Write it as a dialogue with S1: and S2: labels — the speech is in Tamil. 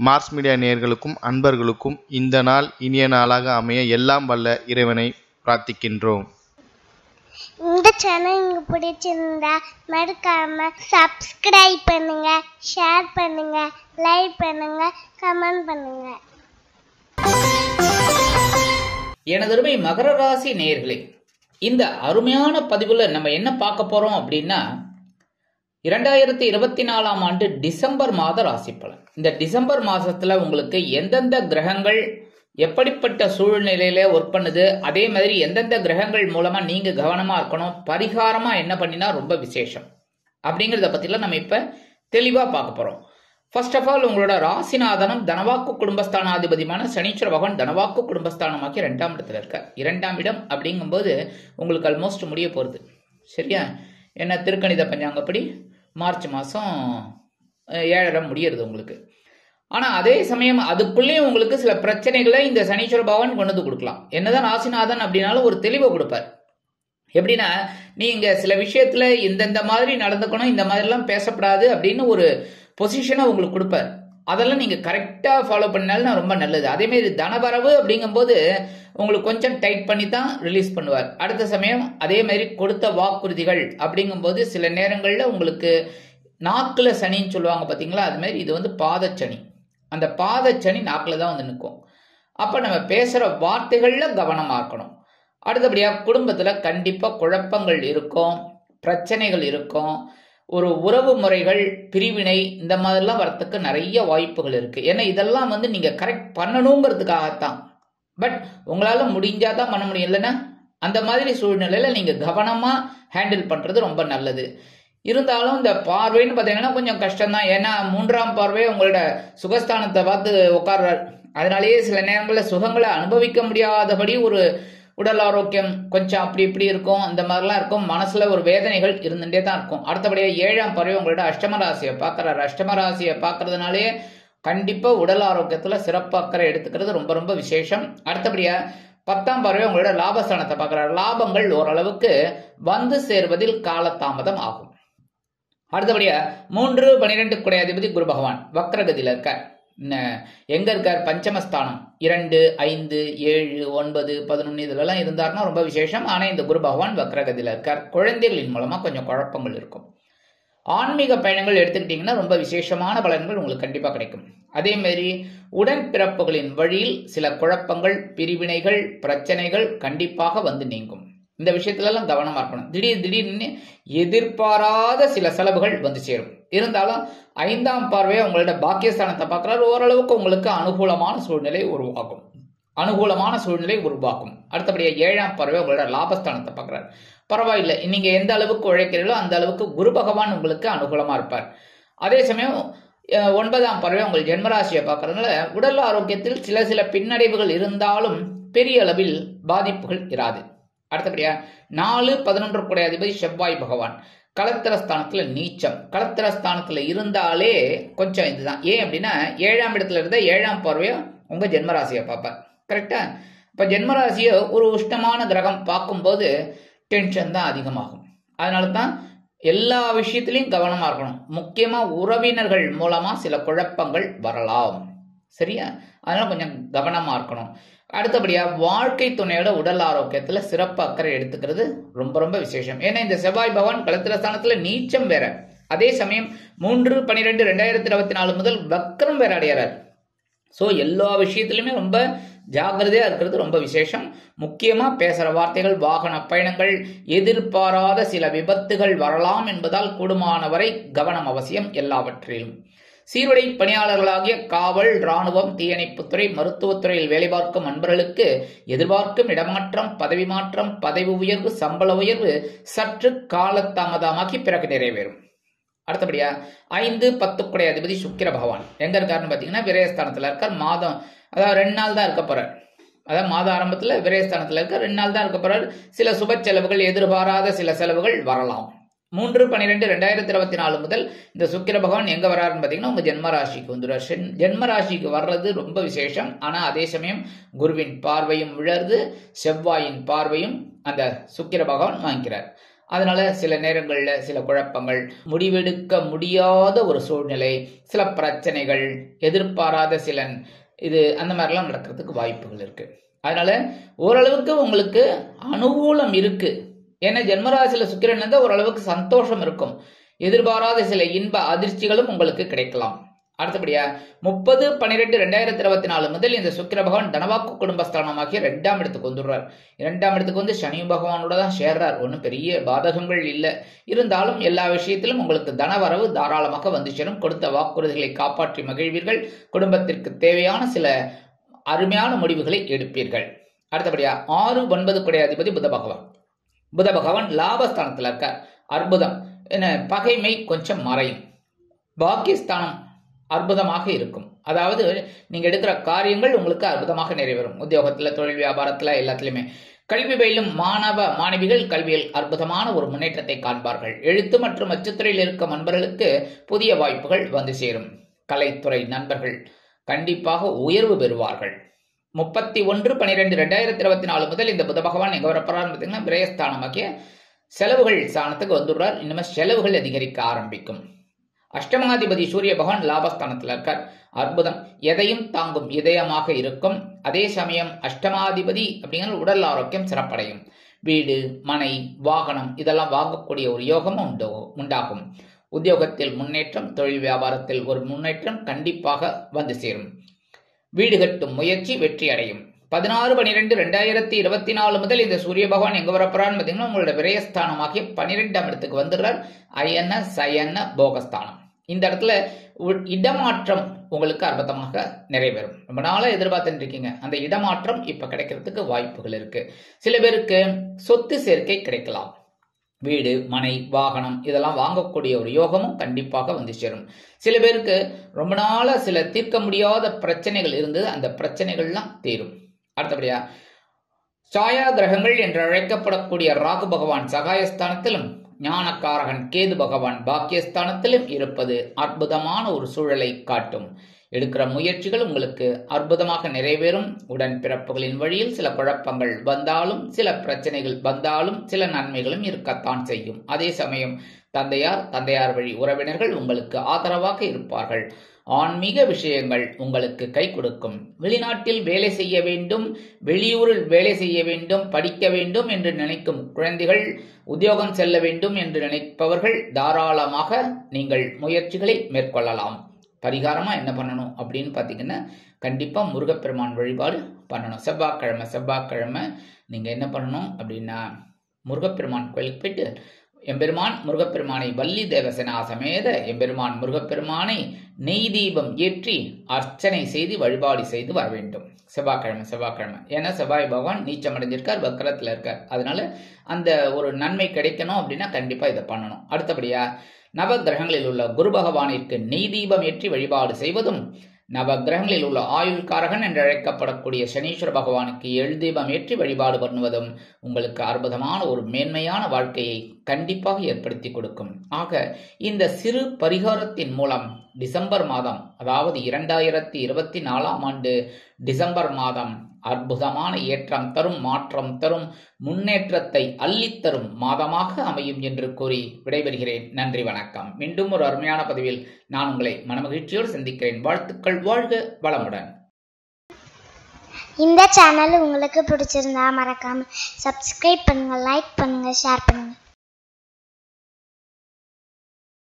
S1: மார்ஸ் மீடியா நேயர்களுக்கும் அன்பர்களுக்கும் இந்த நாள் இனிய நாளாக அமைய எல்லாம் வல்ல இறைவனை பிரார்த்திக்கின்றோம்.
S2: இந்த சேனல் உங்களுக்கு பிடிச்சிருந்தா மறக்காம சப்ஸ்கிரைப் பண்ணுங்க, ஷேர் பண்ணுங்க, லைக் பண்ணுங்க, கமெண்ட் பண்ணுங்க.
S3: எனதருமை மகர ராசி நேயர்களே, இந்த அருமையான பதிவுல நம்ம என்ன பார்க்க போறோம் அப்படின்னா 2024ஆம் ஆண்டு டிசம்பர் மாத ராசி பலன். இந்த டிசம்பர் மாசத்துல உங்களுக்கு எந்தெந்த கிரகங்கள் எப்படிப்பட்ட சூழ்நிலையில ஒர்க் பண்ணுது, அதே மாதிரி எந்தெந்த கிரகங்கள் மூலமா நீங்க கவனமா இருக்கணும், பரிகாரமா என்ன பண்ணினா ரொம்ப விசேஷம் அப்படிங்கறத பத்திலாம் நம்ம இப்ப தெளிவா பார்க்க போறோம். ஃபர்ஸ்ட் ஆஃப் ஆல், உங்களோட ராசிநாதனம் தனவாக்கு குடும்பஸ்தானாதிபதியான சனீஸ்வர பகவான் தனவாக்கு குடும்பஸ்தானமாக்கி 2ஆம் இடத்துல இருக்க. 2ஆம் இடம் அப்படிங்கும்போது உங்களுக்கு ஆல்மோஸ்ட் முடிய போறது. சரியா? என்ன திருக்கணித பஞ்சாங்கப்படி மார்ச் மாசம் 7 முடியறது உங்களுக்கு. ஆனா அதே சமயம் அதுக்குள்ளேயும் உங்களுக்கு சில பிரச்சனைகளை இந்த சனீஸ்வர பகவான் கொண்டு வந்து கொடுக்கலாம். என்னதான் ராசிநாதன் அப்படின்னாலும் ஒரு தெளிவை கொடுப்பார். எப்படின்னா, நீங்க சில விஷயத்துல இந்தந்த மாதிரி நடந்துக்கணும், இந்த மாதிரி எல்லாம் பேசப்படாது அப்படின்னு ஒரு பொசிஷனை உங்களுக்கு கொடுப்பார். அதெல்லாம் நீங்க கரெக்டா ஃபாலோ பண்ணாலும் ரொம்ப நல்லது. அதே மாதிரி தனவரவு அப்படிங்கும்போது உங்களுக்கு கொஞ்சம் டைட் பண்ணி தான் ரிலீஸ் பண்ணுவார். அடுத்த சமயம் அதே மாதிரி கொடுத்த வாக்குறுதிகள் அப்படிங்கும்போது சில நேரங்கள்ல உங்களுக்கு நாக்குல சனின்னு சொல்லுவாங்க பாத்தீங்களா, அது மாதிரி இது வந்து பாதச்சனி. அந்த பாதச்சனி நாக்குல தான் வந்து நிற்கும். அப்ப நம்ம பேசுற வார்த்தைகள்ல கவனமா இருக்கணும். அடுத்தபடியா குடும்பத்துல கண்டிப்பா குழப்பங்கள் இருக்கும், பிரச்சனைகள் இருக்கும், ஒரு உறவு முறைகள் பிரிவினை இந்த மாதிரிலாம் வரத்துக்கு நிறைய வாய்ப்புகள் இருக்கு. ஏன்னா இதெல்லாம் வந்து நீங்க கரெக்ட் பண்ணணுங்கிறதுக்காகத்தான். பட் உங்களால முடிஞ்சாதான் பண்ண முடியும், இல்லைன்னா அந்த மாதிரி சூழ்நிலையில நீங்க கவனமா ஹேண்டில் பண்றது ரொம்ப நல்லது. இருந்தாலும் இந்த பார்வைன்னு பாத்தீங்கன்னா கொஞ்சம் கஷ்டம்தான். ஏன்னா 3ஆம் பார்வை உங்களோட சுகஸ்தானத்தை பார்த்து உட்கார்றார். அதனாலேயே சில நேரங்களில் சுகங்களை அனுபவிக்க முடியாதபடி ஒரு உடல் ஆரோக்கியம் கொஞ்சம் அப்படி இப்படி இருக்கும், அந்த மாதிரிலாம் இருக்கும். மனசுல ஒரு வேதனைகள் இருந்துட்டே தான் இருக்கும். அடுத்தபடியா 7ஆம் பார்வை உங்களோட அஷ்டம ராசியை பார்க்கறாரு. அஷ்டம ராசியை பார்க்கறதுனாலே கண்டிப்பா உடல் ஆரோக்கியத்துல சிறப்பு அக்கறை எடுத்துக்கிறது ரொம்ப ரொம்ப விசேஷம். அடுத்தபடியா 10ஆம் பார்வை உங்களோட லாபஸ்தானத்தை பார்க்கறாரு. லாபங்கள் ஓரளவுக்கு வந்து சேர்வதில் காலதாமதம் ஆகும். அடுத்தபடியா 3, 12 குடை அதிபதி குரு பகவான் வக்ரகதியில இருக்கார். எங்க இருக்கார்? பஞ்சமஸ்தானம் 2, 5, 7, 9, 11 இதுலலாம் இருந்தாருன்னா ரொம்ப விசேஷம். ஆனா இந்த குரு பகவான் வக்ரகதியில இருக்கார். குழந்தைகளின் மூலமா கொஞ்சம் குழப்பங்கள் இருக்கும். ஆன்மீக பயணங்கள் எடுத்துக்கிட்டீங்கன்னா ரொம்ப விசேஷமான பலன்கள் உங்களுக்கு கண்டிப்பா கிடைக்கும். அதே மாதிரி உடன்பிறப்புகளின் வழியில் சில குழப்பங்கள், பிரிவினைகள், பிரச்சனைகள் கண்டிப்பாக வந்து நீங்கும். இந்த விஷயத்துல எல்லாம் கவனமா இருக்கணும். திடீர்னு எதிர்பாராத சில செலவுகள் வந்து சேரும். இருந்தாலும் 5ஆம் பார்வையை உங்களோட பாக்கியஸ்தானத்தை பார்க்கிறார். ஓரளவுக்கு உங்களுக்கு அனுகூலமான சூழ்நிலை உருவாக்கும். அடுத்தபடியா 7ஆம் பார்வை உங்களோட லாபஸ்தானத்தை பார்க்கிறார். பரவாயில்லை, நீங்க எந்த அளவுக்கு உழைக்கிறீர்களோ அந்த அளவுக்கு குரு பகவான் உங்களுக்கு அனுகூலமா இருப்பார். அதே சமயம் 9ஆம் பார்வை உங்கள் ஜென்மராசியை பார்க்கறதுனால உடல் ஆரோக்கியத்தில் சில பின்னடைவுகள் இருந்தாலும் பெரிய அளவில் பாதிப்புகள் இராது. அடுத்தபடியா 4, 11 குடை அதிபதி செவ்வாய் பகவான் களத்திரஸ்தானத்துல நீச்சம். களத்திரஸ்தானத்துல இருந்தாலே கொஞ்சம் இதுதான். ஏன் அப்படின்னா 7ஆம் இடத்துல இருந்த 7ஆம் பார்வையை உங்க ஜென்மராசியை பார்ப்பார். கரெக்டா? இப்ப ஜென்மராசியை ஒரு உஷ்ணமான கிரகம் பார்க்கும்போது டென்ஷன் தான் அதிகமாகும். அதனால தான் எல்லா விஷயத்திலையும் கவனமா இருக்கணும். முக்கியமா உறவினர்கள் மூலமா சில குழப்பங்கள் வரலாம். சரியா? அதனால கொஞ்சம் கவனமா இருக்கணும். அடுத்தபடியா வாழ்க்கை துணையோட உடல் ஆரோக்கியத்துல சிறப்பு அக்கறை எடுத்துக்கிறது ரொம்ப ரொம்ப விசேஷம். ஏன்னா இந்த செவ்வாய் பகவான் களத்திரஸ்தானத்துல நீச்சம் வேற, அதே சமயம் 3, 12, 2024 முதல் வக்ரம் வேற அடையார். சோ எல்லா விஷயத்திலுமே ரொம்ப ஜாகிரதையா இருக்கிறது ரொம்ப விசேஷம். முக்கியமா பேசுற வார்த்தைகள், வாகன பயணங்கள், எதிர்பாராத சில விபத்துகள் வரலாம் என்பதால் கூடுமானவரை கவனம் அவசியம் எல்லாவற்றிலும். சீருடை பணியாளர்களாகிய காவல், இராணுவம், தீயணைப்புத்துறை, மருத்துவத்துறையில் வேலை பார்க்கும் அன்பர்களுக்கு எதிர்பார்க்கும் இடமாற்றம், பதவி மாற்றம், பதவி உயர்வு, சம்பள உயர்வு சற்று காலதாமதமாகி பிறகு நிறைவேறும். அடுத்தபடியா 5, 10 குடை அதிபதி சுக்கிர பகவான் எங்க இருக்காருன்னு பாத்தீங்கன்னா விரயஸ்தானத்துல இருக்கார். மாதம் அதாவது 2 நாள் தான் இருக்க போறார். அதாவது மாத ஆரம்பத்துல விரயஸ்தானத்துல இருக்க 2 நாள் தான் இருக்க போறார். சில சுப செலவுகள், எதிர்பாராத சில செலவுகள் வரலாம். 3, 12, 2024 முதல் இந்த சுக்கிர பகவான் எங்க வராருன்னு பாத்தீங்கன்னா உங்க ஜென்மராசிக்கு வந்துடுவார். ஜென்மராசிக்கு வர்றது ரொம்ப விசேஷம். ஆனா அதே சமயம் குருவின் பார்வையும் விழருது, செவ்வாயின் பார்வையும் அந்த சுக்கிர பகவான் வாங்கிக்கிறார். அதனால சில நேரங்களில் சில குழப்பங்கள், முடிவெடுக்க முடியாத ஒரு சூழ்நிலை, சில பிரச்சனைகள், எதிர்பாராத சில அந்த மாதிரிலாம் நடக்கிறதுக்கு வாய்ப்புகள் இருக்கு. அதனால ஓரளவுக்கு உங்களுக்கு அனுகூலம் இருக்கு. ஏன்னா ஜென்மராசியில சுக்கிரன் இருந்தால் ஓரளவுக்கு சந்தோஷம் இருக்கும். எதிர்பாராத சில இன்ப அதிர்ச்சிகளும் உங்களுக்கு கிடைக்கலாம். அடுத்தபடியா 30/12/2024 முதல் இந்த சுக்கிர பகவான் தனவாக்கு குடும்பஸ்தானமாகிய 2ஆம் இடத்துக்கு வந்துடுறார். 2ஆம் இடத்துக்கு வந்து சனி பகவானோட தான் சேர்றார். ஒன்றும் பெரிய பாதகங்கள் இல்லை. இருந்தாலும் எல்லா விஷயத்திலும் உங்களுக்கு தனவரவு தாராளமாக வந்து சேரும். கொடுத்த வாக்குறுதிகளை காப்பாற்றி மகிழ்வீர்கள். குடும்பத்திற்கு தேவையான சில அருமையான முடிவுகளை எடுப்பீர்கள். அடுத்தபடியா 6, 9 குடை அதிபதி புத பகவான். புத பகவான் லாபஸ்தானத்தில் இருக்கார். அற்புதம். பகைமை கொஞ்சம் மறையும். பாக்கியஸ்தானம் அற்புதமாக இருக்கும். அதாவது நீங்க எடுக்கிற காரியங்கள் உங்களுக்கு அற்புதமாக நிறைவேறும். உத்தியோகத்துல, தொழில் வியாபாரத்துல, எல்லாத்திலுமே. கல்வி பயிலும் மாணவ மாணவிகள் கல்வியில் அற்புதமான ஒரு முன்னேற்றத்தை காண்பார்கள். எழுத்து மற்றும் அச்சுத்துறையில் இருக்கும் நண்பர்களுக்கு புதிய வாய்ப்புகள் வந்து சேரும். கலைத்துறை நண்பர்கள் கண்டிப்பாக உயர்வு பெறுவார்கள். 31/12/2024 முதல் இந்த புத பகவான் எங்க வரப்போறான்னு பார்த்தீங்கன்னா விரயஸ்தானமாகிய செலவுகள் ஸ்தானத்துக்கு வந்துடுறார். இனிமே செலவுகள் அதிகரிக்க ஆரம்பிக்கும். அஷ்டமாதிபதி சூரிய பகவான் லாபஸ்தானத்தில் இருக்கார். அற்புதம். எதையும் தாங்கும் இதயமாக இருக்கும். அதே சமயம் அஷ்டமாதிபதி அப்படிங்கிற உடல் ஆரோக்கியம் சிறப்படையும். வீடு, மனை, வாகனம் இதெல்லாம் வாங்கக்கூடிய ஒரு யோகமும் உண்டாகும். உத்தியோகத்தில் முன்னேற்றம், தொழில் வியாபாரத்தில் ஒரு முன்னேற்றம் கண்டிப்பாக வந்து சேரும். வீடு கட்டும் முயற்சி வெற்றி அடையும். 16/12/2024 முதல் இந்த சூரிய பகவான் எங்க வரப்போறான்னு பார்த்தீங்கன்னா உங்களோட விரயஸ்தானமாகிய 12ஆம் இடத்துக்கு வந்துடுறார். அயன சயன போகஸ்தானம். இந்த இடத்துல இடமாற்றம் உங்களுக்கு அற்புதமாக நிறைவேறும். ரொம்ப நாளா எதிர்பார்த்துட்டு இருக்கீங்க. அந்த இடமாற்றம் இப்ப கிடைக்கிறதுக்கு வாய்ப்புகள் இருக்கு. சில பேருக்கு சொத்து சேர்க்கை கிடைக்கலாம். வீடு, மனை, வாகனம் இதெல்லாம் வாங்கக்கூடிய ஒரு யோகமும் கண்டிப்பாக வந்து சேரும். சில பேருக்கு ரொம்ப நாளா சில தீர்க்க முடியாத பிரச்சனைகள் இருந்தது. அந்த பிரச்சனைகள்லாம் தீரும். அடுத்தபடியா சாயா கிரகங்கள் என்று அழைக்கப்படக்கூடிய ராகு பகவான் சகாயஸ்தானத்திலும் ஞானக்காரகன் கேது பகவான் பாக்கியஸ்தானத்திலும் இருப்பது அற்புதமான ஒரு சூழலை காட்டும். எடுக்கிற முயற்சிகள் உங்களுக்கு அற்புதமாக நிறைவேறும். உடன்பிறப்புகளின் வழியில் சில குழப்பங்கள் வந்தாலும், சில பிரச்சனைகள் வந்தாலும், சில நன்மைகளும் இருக்கத்தான் செய்யும். அதே சமயம் தந்தையார் வழி உறவினர்கள் உங்களுக்கு ஆதரவாக இருப்பார்கள். ஆன்மீக விஷயங்கள் உங்களுக்கு கை கொடுக்கும். வெளிநாட்டில் வேலை செய்ய வேண்டும், வெளியூரில் வேலை செய்ய வேண்டும், படிக்க வேண்டும் என்று நினைக்கும் குழந்தைகள், உத்தியோகம் செல்ல வேண்டும் என்று நினைப்பவர்கள் தாராளமாக நீங்கள் முயற்சிகளை மேற்கொள்ளலாம். பரிகாரமா என்ன பண்ணணும் அப்படின்னு பார்த்தீங்கன்னா கண்டிப்பா முருகப்பெருமான் வழிபாடு பண்ணணும். செவ்வாய்க்கிழமை நீங்க என்ன பண்ணணும் அப்படின்னா முருகப்பெருமான் கோயிலுக்கு போயிட்டு எம்பெருமான் முருகப்பெருமானை வள்ளி தேவசேனா சமேத எம்பெருமான் முருகப்பெருமானை நெய் தீபம் ஏற்றி அர்ச்சனை செய்து வழிபாடு செய்து வர வேண்டும். செவ்வாய்க்கிழமை. ஏன்னா செவ்வாய் பகவான் நீச்சம் அடைஞ்சிருக்கார், வக்கரத்துல இருக்கார். அதனால அந்த ஒரு நன்மை கிடைக்கணும் அப்படின்னா கண்டிப்பா இதை பண்ணணும். அடுத்தபடியா நவ கிரகங்களில் உள்ள குரு பகவானிற்கு நெய் தீபம் ஏற்றி வழிபாடு செய்வதும், நவ கிரகங்களில் உள்ள ஆயுள்காரகன் என்று அழைக்கப்படக்கூடிய சனீஸ்வர பகவானுக்கு எழுதீபம் ஏற்றி வழிபாடு பண்ணுவதும் உங்களுக்கு அற்புதமான ஒரு மேன்மையான வாழ்க்கையை கண்டிப்பாக ஏற்படுத்தி கொடுக்கும். ஆக இந்த சிறு பரிகாரத்தின் மூலம் டிசம்பர் மாதம், அதாவது 2024ஆம் ஆண்டு டிசம்பர் மாதம் அற்புதமான ஏற்றம் தரும், மாற்றம் தரும், முன்னேற்றத்தை அள்ளித்தரும் மாதமாக அமையும் என்று கூறி விடைபெறுகிறேன். நன்றி, வணக்கம். மீண்டும் ஒரு அருமையான பதிவில் நான் உங்களை மனமகிழ்ச்சியோடு சந்திக்கிறேன். வாழ்த்துக்கள். வாழ்க வளமுடன்.
S2: இந்த சேனல் உங்களுக்கு பிடிச்சிருந்தா மறக்காம சப்ஸ்கிரைப் பண்ணுங்க, லைக் பண்ணுங்க, ஷேர் பண்ணுங்க.